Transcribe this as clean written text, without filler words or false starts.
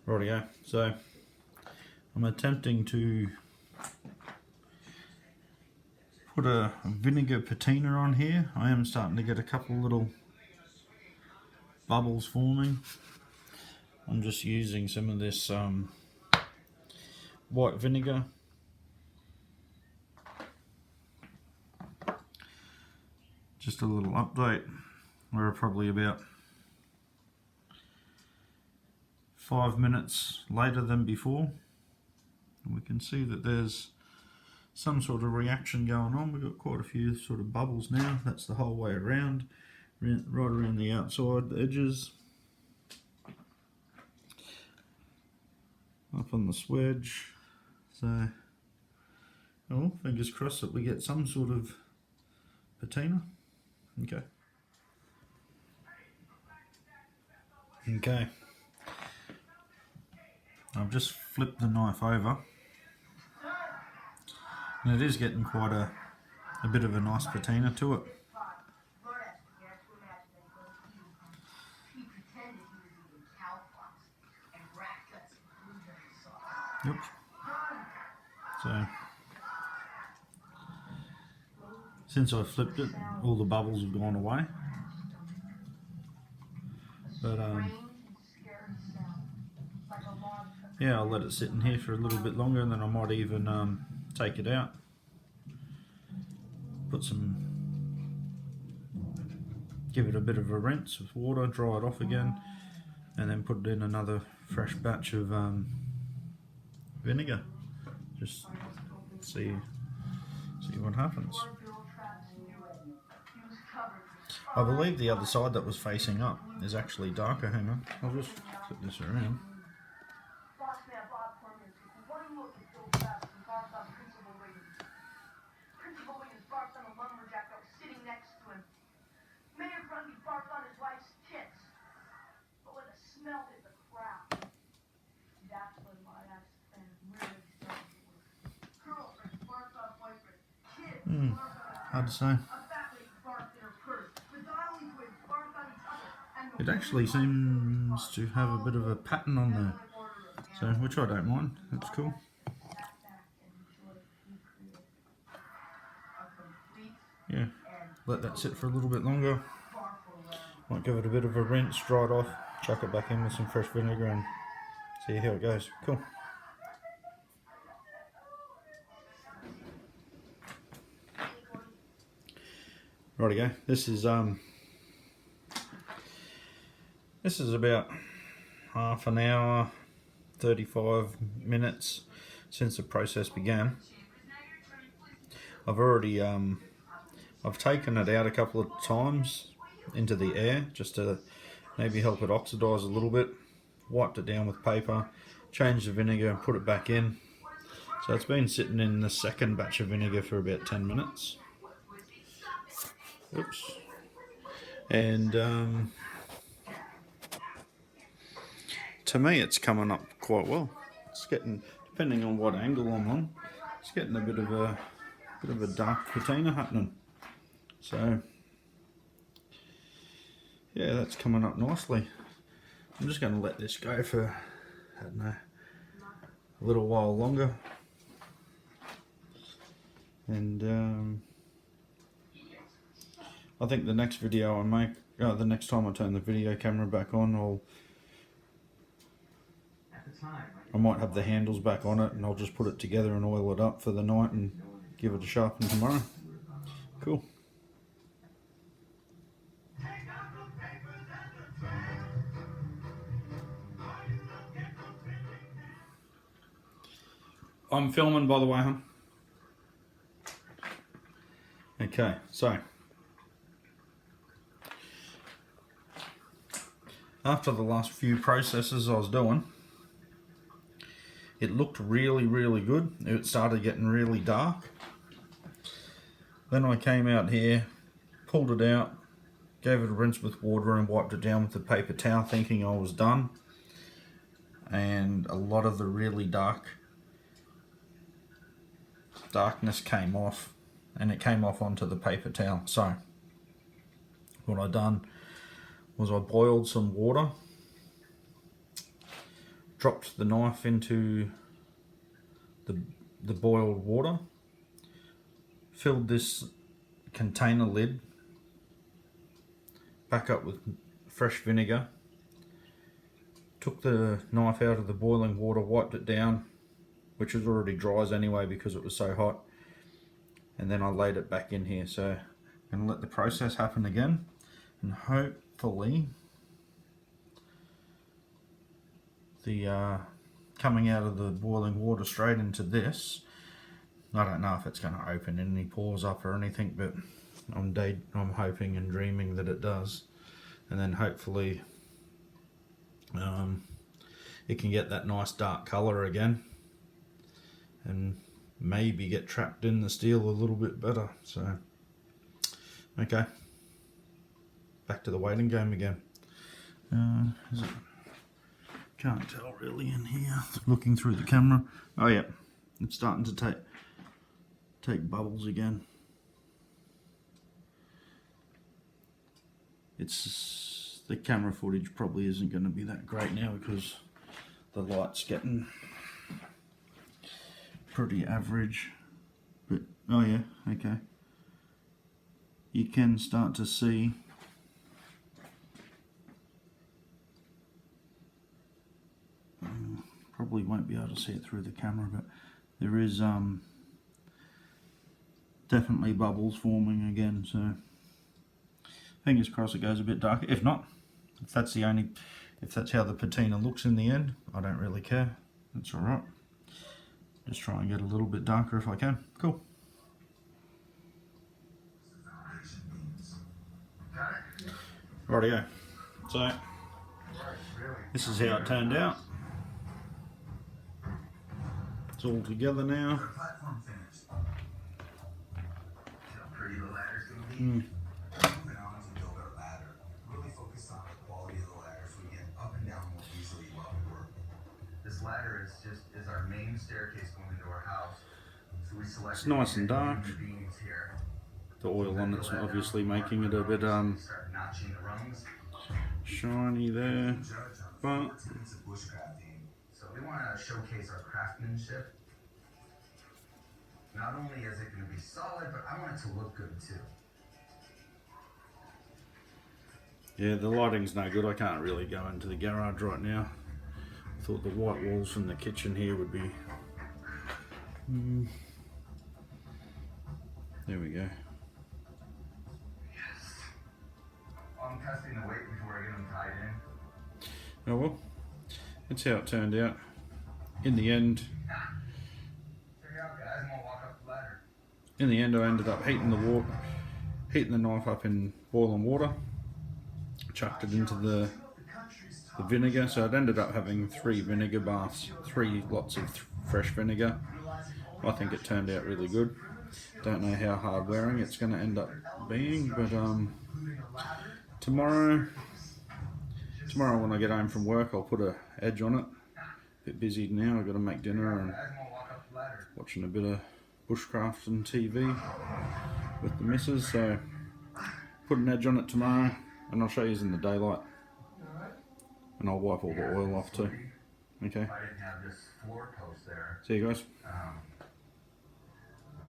Rightio, so I'm attempting to put a vinegar patina on here. I am starting to get a couple little bubbles forming. I'm just using some of this white vinegar. Just a little update. We're probably about 5 minutes later than before. And we can see that there's some sort of reaction going on. We've got quite a few sort of bubbles now. That's the whole way around, right around the outside edges. Up on the swedge. So, oh, fingers crossed that we get some sort of patina. Okay. Okay. I've just flipped the knife over. And it is getting quite a bit of a nice patina to it. Yep. So, since I flipped it, all the bubbles have gone away. But yeah, I'll let it sit in here for a little bit longer, and then I might even take it out, give it a bit of a rinse with water, dry it off again, and then put it in another fresh batch of vinegar. Just see what happens. I believe the other side that was facing up is actually darker. Hang on, I'll just flip this around. Hard to say. It actually seems to have a bit of a pattern on there, so which I don't mind. That's cool. Yeah, let that sit for a little bit longer. Might give it a bit of a rinse, dry it off, chuck it back in with some fresh vinegar and see how it goes. Cool. Rightio, this is about half an hour, 35 minutes since the process began. I've already I've taken it out a couple of times into the air just to maybe help it oxidize a little bit, wiped it down with paper, changed the vinegar and put it back in. So it's been sitting in the second batch of vinegar for about 10 minutes. Oops. And to me it's coming up quite well. It's getting, depending on what angle I'm on, it's getting a bit of a dark patina happening. So yeah, that's coming up nicely. I'm just going to let this go for, I don't know, a little while longer. And I think the next video I make, the next time I turn the video camera back on, I might have the handles back on it and I'll just put it together and oil it up for the night and give it a sharpen tomorrow. Cool. I'm filming, by the way, huh? Okay, so after the last few processes I was doing, it looked really, really good. It started getting really dark. Then I came out here, pulled it out, gave it a rinse with water and wiped it down with a paper towel thinking I was done. And a lot of the really darkness came off, and it came off onto the paper towel. So what I done was I boiled some water, dropped the knife into the boiled water, filled this container lid back up with fresh vinegar, took the knife out of the boiling water, wiped it down, which was already dries anyway because it was so hot, and then I laid it back in here. So I'm going to let the process happen again, and hopefully the coming out of the boiling water straight into this, I don't know if it's going to open any pores up or anything, but I'm hoping and dreaming that it does, and then hopefully it can get that nice dark colour again and maybe get trapped in the steel a little bit better. So okay, back to the waiting game again. Is it? Can't tell really in here, looking through the camera. Oh yeah, it's starting to take bubbles again. It's the camera footage probably isn't going to be that great now because the light's getting pretty average, but oh yeah, okay, you can start to see probably won't be able to see it through the camera, but there is definitely bubbles forming again, so fingers crossed it goes a bit darker. If not, if that's how the patina looks in the end, I don't really care. That's alright. Just try and get a little bit darker if I can. Cool. Rightio. So this is how it turned out. It's all together now. This ladder is our main staircase going into our house. So we select. It's nice and dark. The oil on it's obviously making it a bit shiny there, but so we want to showcase our craftsmanship. Not only is it going to be solid, but I want it to look good too. Yeah, the lighting's no good. I can't really go into the garage right now. I thought the white walls from the kitchen here would be... There we go. Yes. I'm testing the weight before I get them tied in. Oh well, that's how it turned out. In the end, Check it out, guys. I'm gonna walk up the ladder. In the end, I ended up heating the knife up in boiling water, chucked it into the vinegar. So it ended up having 3 vinegar baths, 3 lots of fresh vinegar. I think it turned out really good. Don't know how hard wearing it's going to end up being, but tomorrow when I get home from work, I'll put an edge on it. A bit busy now. I've got to make dinner and watching a bit of bushcraft and TV with the missus. So put an edge on it tomorrow, and I'll show you in the daylight. And I'll wipe all the oil off too. Okay. I didn't have this floor post there. See you guys.